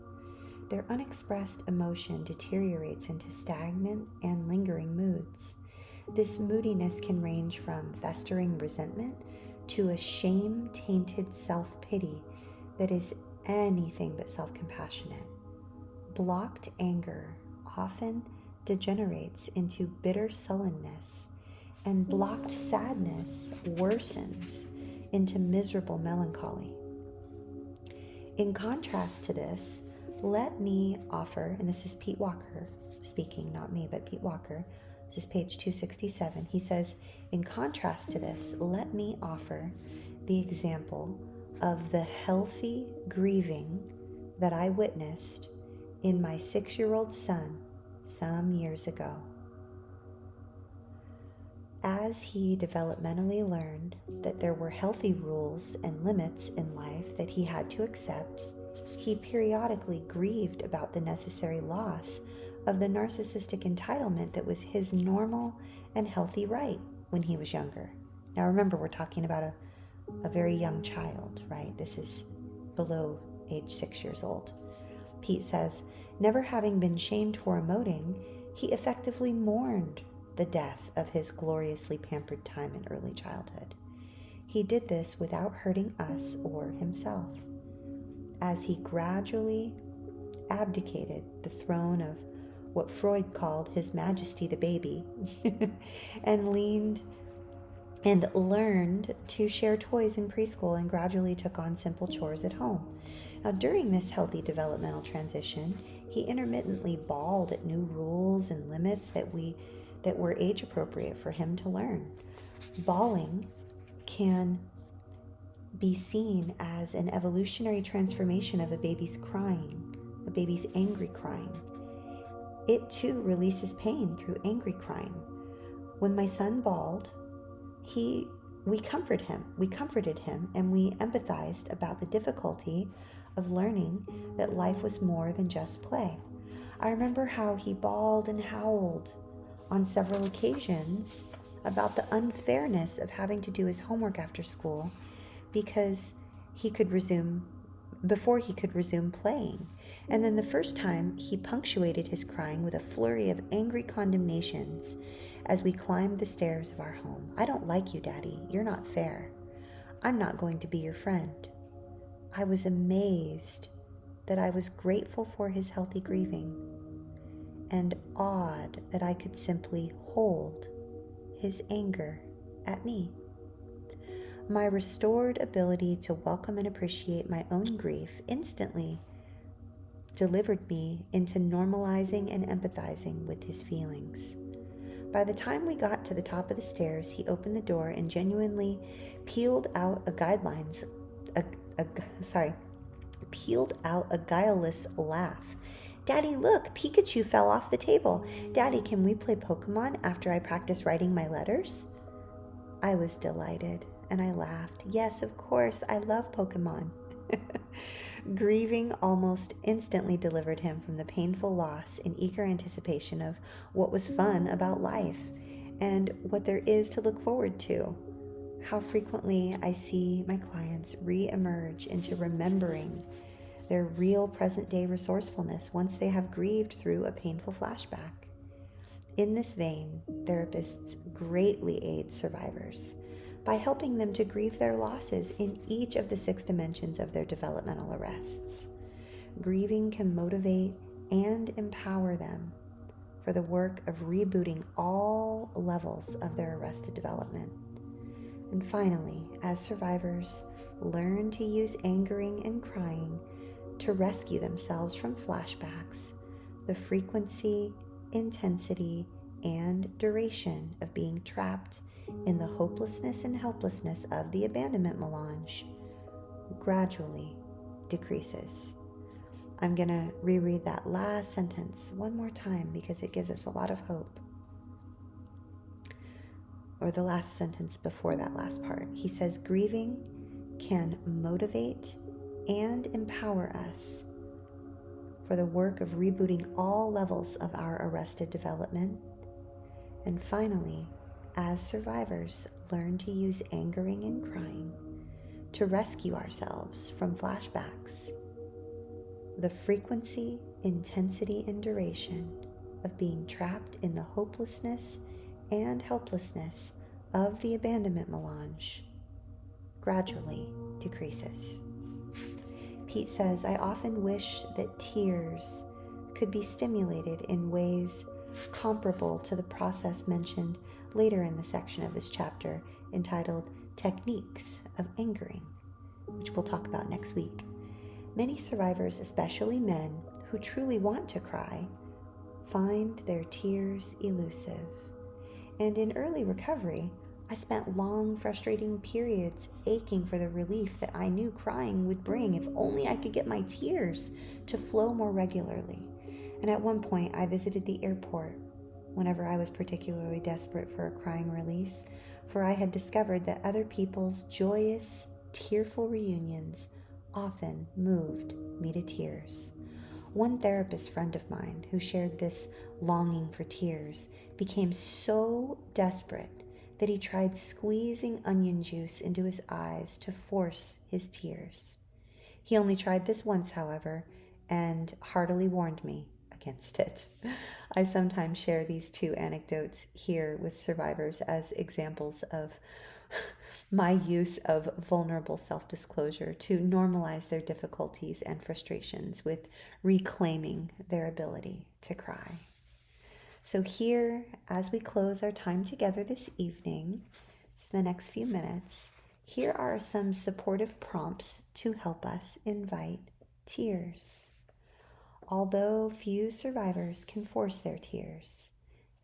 Their unexpressed emotion deteriorates into stagnant and lingering moods. This moodiness can range from festering resentment to a shame-tainted self-pity that is anything but self-compassionate. Blocked anger often degenerates into bitter sullenness, and blocked sadness worsens into miserable melancholy. In contrast to this, let me offer, and this is Pete Walker speaking, not me, but Pete Walker. This is page 267. He says, in contrast to this, let me offer the example of the healthy grieving that I witnessed in my 6-year-old son some years ago. As he developmentally learned that there were healthy rules and limits in life that he had to accept, he periodically grieved about the necessary loss of the narcissistic entitlement that was his normal and healthy right when he was younger. Now remember, we're talking about a very young child, right? This is below age 6 years old. Pete says, never having been shamed for emoting, he effectively mourned the death of his gloriously pampered time in early childhood. He did this without hurting us or himself. As he gradually abdicated the throne of what Freud called His Majesty the baby and learned to share toys in preschool and gradually took on simple chores at home. Now, during this healthy developmental transition, he intermittently bawled at new rules and limits that were age appropriate for him to learn. Bawling can be seen as an evolutionary transformation of a baby's crying, a baby's angry crying. It too releases pain through angry crying. When my son bawled, we comforted him, and we empathized about the difficulty of learning that life was more than just play. I remember how he bawled and howled on several occasions about the unfairness of having to do his homework after school before he could resume playing. And then the first time, he punctuated his crying with a flurry of angry condemnations as we climbed the stairs of our home. I don't like you, Daddy. You're not fair. I'm not going to be your friend. I was amazed that I was grateful for his healthy grieving and awed that I could simply hold his anger at me. My restored ability to welcome and appreciate my own grief instantly delivered me into normalizing and empathizing with his feelings. By the time we got to the top of the stairs, he opened the door and genuinely peeled out a guileless laugh. Daddy, look, Pikachu fell off the table. Daddy, can we play Pokemon after I practice writing my letters? I was delighted and I laughed. Yes, of course, I love Pokemon. Grieving almost instantly delivered him from the painful loss in eager anticipation of what was fun about life and what there is to look forward to. How frequently I see my clients re-emerge into remembering their real present-day resourcefulness once they have grieved through a painful flashback. In this vein, therapists greatly aid survivors by helping them to grieve their losses in each of the 6 dimensions of their developmental arrests. Grieving can motivate and empower them for the work of rebooting all levels of their arrested development. And finally, as survivors learn to use angering and crying to rescue themselves from flashbacks, the frequency, intensity, and duration of being trapped in the hopelessness and helplessness of the abandonment melange gradually decreases. I'm going to reread that last sentence one more time because it gives us a lot of hope. Or the last sentence before that last part. He says, grieving can motivate and empower us for the work of rebooting all levels of our arrested development. And finally, as survivors learn to use angering and crying to rescue ourselves from flashbacks, the frequency, intensity, and duration of being trapped in the hopelessness and helplessness of the abandonment melange gradually decreases. Pete says, I often wish that tears could be stimulated in ways comparable to the process mentioned later in the section of this chapter entitled Techniques of Angering, which we'll talk about next week. Many survivors, especially men who truly want to cry, find their tears elusive. And in early recovery, I spent long, frustrating periods aching for the relief that I knew crying would bring if only I could get my tears to flow more regularly. And at one point, I visited the airport whenever I was particularly desperate for a crying release, for I had discovered that other people's joyous, tearful reunions often moved me to tears. One therapist friend of mine who shared this longing for tears became so desperate that he tried squeezing onion juice into his eyes to force his tears. He only tried this once, however, and heartily warned me against it. I sometimes share these 2 anecdotes here with survivors as examples of my use of vulnerable self-disclosure to normalize their difficulties and frustrations with reclaiming their ability to cry. So here, as we close our time together this evening, so the next few minutes, here are some supportive prompts to help us invite tears. Although few survivors can force their tears,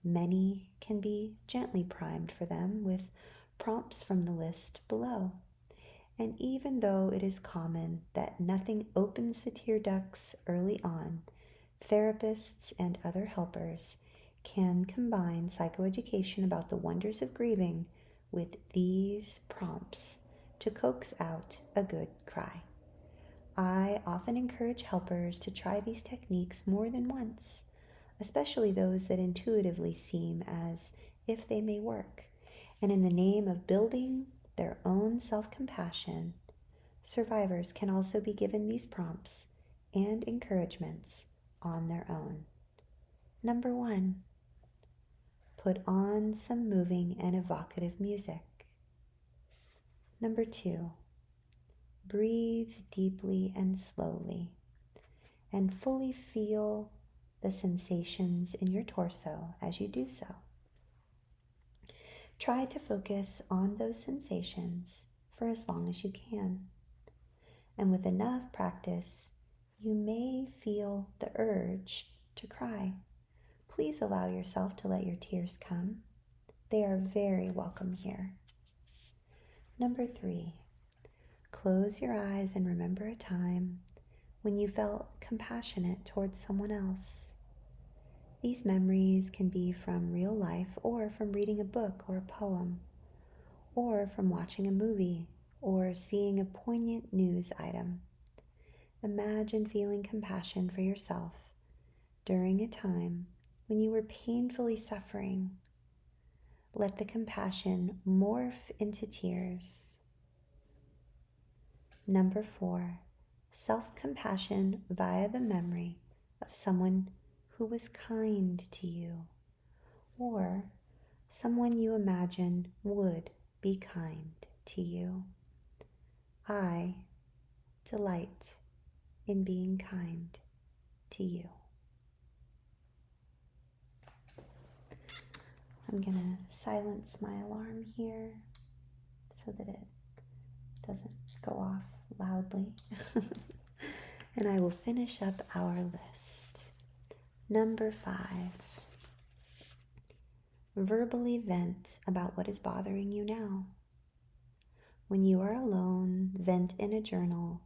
many can be gently primed for them with prompts from the list below. And even though it is common that nothing opens the tear ducts early on, therapists and other helpers can combine psychoeducation about the wonders of grieving with these prompts to coax out a good cry. I often encourage helpers to try these techniques more than once, especially those that intuitively seem as if they may work. And in the name of building their own self-compassion, survivors can also be given these prompts and encouragements on their own. Number 1, put on some moving and evocative music. Number 2, breathe deeply and slowly and fully feel the sensations in your torso as you do so. Try to focus on those sensations for as long as you can. And with enough practice, you may feel the urge to cry. Please allow yourself to let your tears come. They are very welcome here. Number 3, close your eyes and remember a time when you felt compassionate towards someone else. These memories can be from real life or from reading a book or a poem, or from watching a movie or seeing a poignant news item. Imagine feeling compassion for yourself during a time when you were painfully suffering. Let the compassion morph into tears. Number 4, self-compassion via the memory of someone who was kind to you, or someone you imagine would be kind to you. I delight in being kind to you. I'm going to silence my alarm here so that it doesn't go off loudly. And I will finish up our list. Number 5. Verbally vent about what is bothering you now. When you are alone, vent in a journal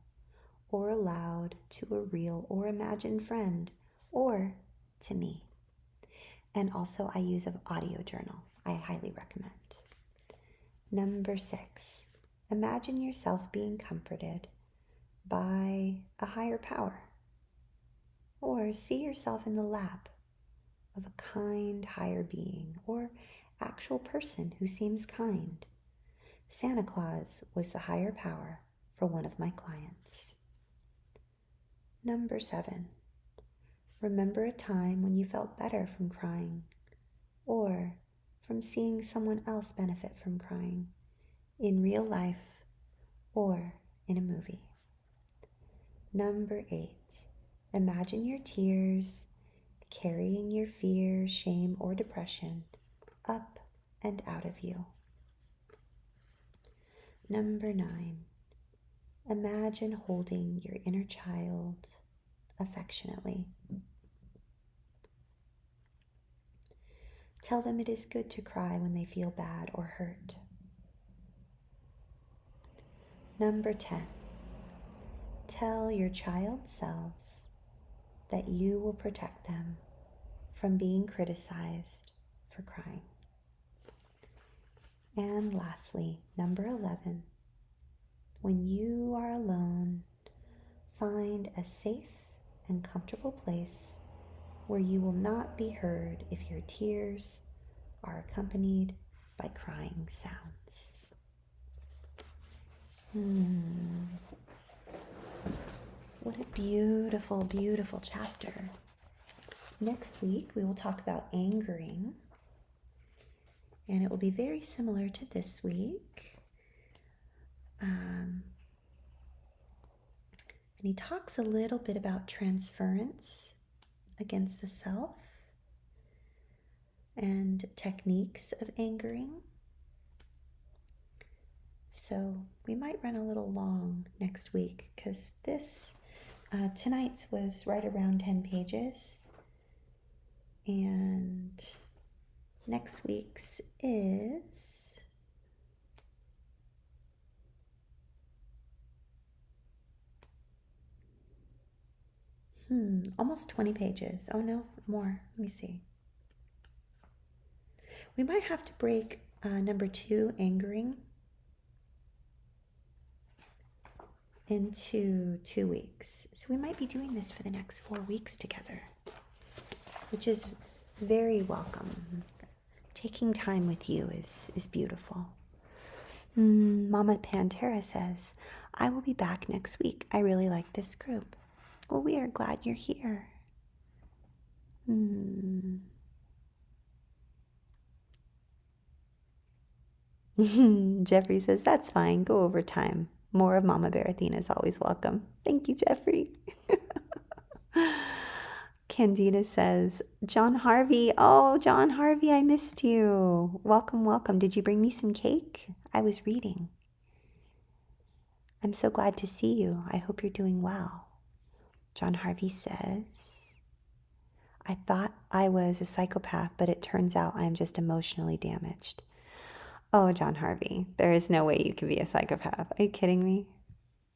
or aloud to a real or imagined friend or to me. And also I use an audio journal. I highly recommend. Number 6, imagine yourself being comforted by a higher power, or see yourself in the lap of a kind higher being or actual person who seems kind. Santa Claus was the higher power for one of my clients. Number 7, remember a time when you felt better from crying or from seeing someone else benefit from crying in real life or in a movie. Number 8, imagine your tears carrying your fear, shame, or depression up and out of you. Number 9, imagine holding your inner child affectionately. Tell them it is good to cry when they feel bad or hurt. Number 10, tell your child selves that you will protect them from being criticized for crying. And lastly, number 11, when you are alone, find a safe and comfortable place where you will not be heard if your tears are accompanied by crying sounds. What a beautiful, beautiful chapter. Next week, we will talk about angering, and it will be very similar to this week. And he talks a little bit about transference against the self and techniques of angering. So we might run a little long next week because tonight's was right around 10 pages. And next week's is almost 20 pages. Oh no, more. Let me see. We might have to break number 2, angering, into 2 weeks. So we might be doing this for the next 4 weeks together, which is very welcome. Taking time with you is beautiful. Mama Pantera says, I will be back next week. I really like this group. Well, we are glad you're here. Jeffrey says, that's fine. Go over time. More of Mama Bear Athena is always welcome. Thank you, Jeffrey. Candida says, John Harvey. Oh, John Harvey, I missed you. Welcome, welcome. Did you bring me some cake? I was reading. I'm so glad to see you. I hope you're doing well. John Harvey says, I thought I was a psychopath, but it turns out I'm just emotionally damaged. Oh, John Harvey, there is no way you can be a psychopath. Are you kidding me?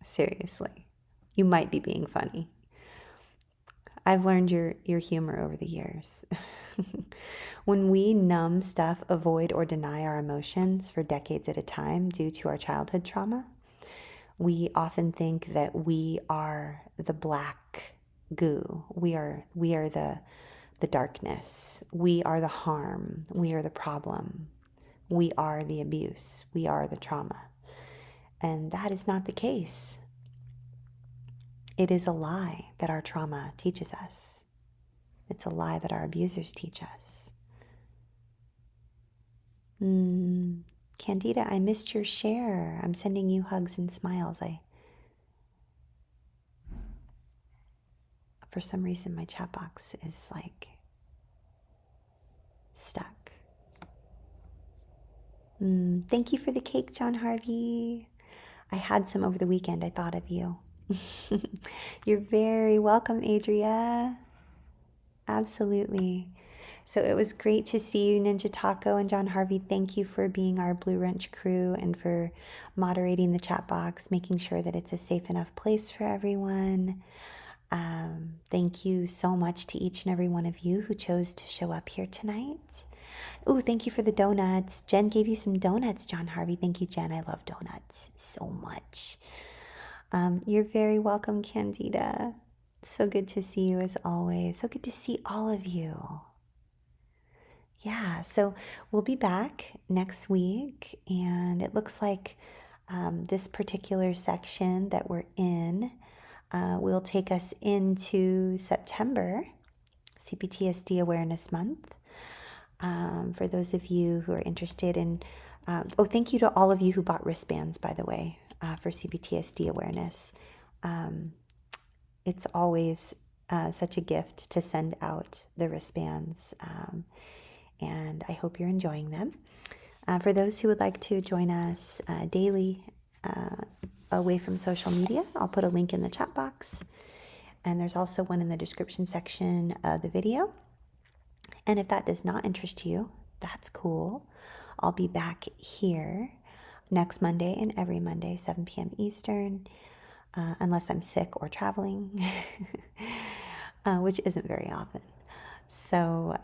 Seriously. You might be being funny. I've learned your humor over the years. When we numb stuff, avoid, or deny our emotions for decades at a time due to our childhood trauma, we often think that we are the black goo. We are the darkness. We are the harm. We are the problem. We are the abuse. We are the trauma. And that is not the case. It is a lie that our trauma teaches us. It's a lie that our abusers teach us. Candida, I missed your share. I'm sending you hugs and smiles. For some reason, my chat box is like stuck. Thank you for the cake, John Harvey. I had some over the weekend. I thought of you. You're very welcome, Adria. Absolutely. So it was great to see you, Ninja Taco and John Harvey. Thank you for being our Blue Wrench crew and for moderating the chat box, making sure that it's a safe enough place for everyone. Thank you so much to each and every one of you who chose to show up here tonight. Ooh, thank you for the donuts. Jen gave you some donuts, John Harvey. Thank you, Jen. I love donuts so much. You're very welcome, Candida. So good to see you as always. So good to see all of you. Yeah, so we'll be back next week, and it looks like this particular section that we're in will take us into September, CPTSD Awareness Month. For those of you who are interested in, thank you to all of you who bought wristbands, by the way, for CPTSD awareness. It's always such a gift to send out the wristbands, and I hope you're enjoying them. For those who would like to join us daily away from social media, I'll put a link in the chat box, and there's also one in the description section of the video. And if that does not interest you, that's cool. I'll be back here next Monday and every Monday, 7 p.m. Eastern, unless I'm sick or traveling, which isn't very often. So,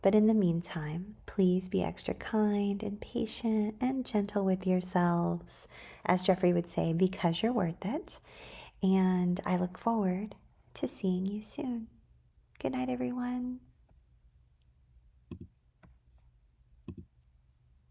but in the meantime, please be extra kind and patient and gentle with yourselves, as Jeffrey would say, because you're worth it. And I look forward to seeing you soon. Good night, everyone.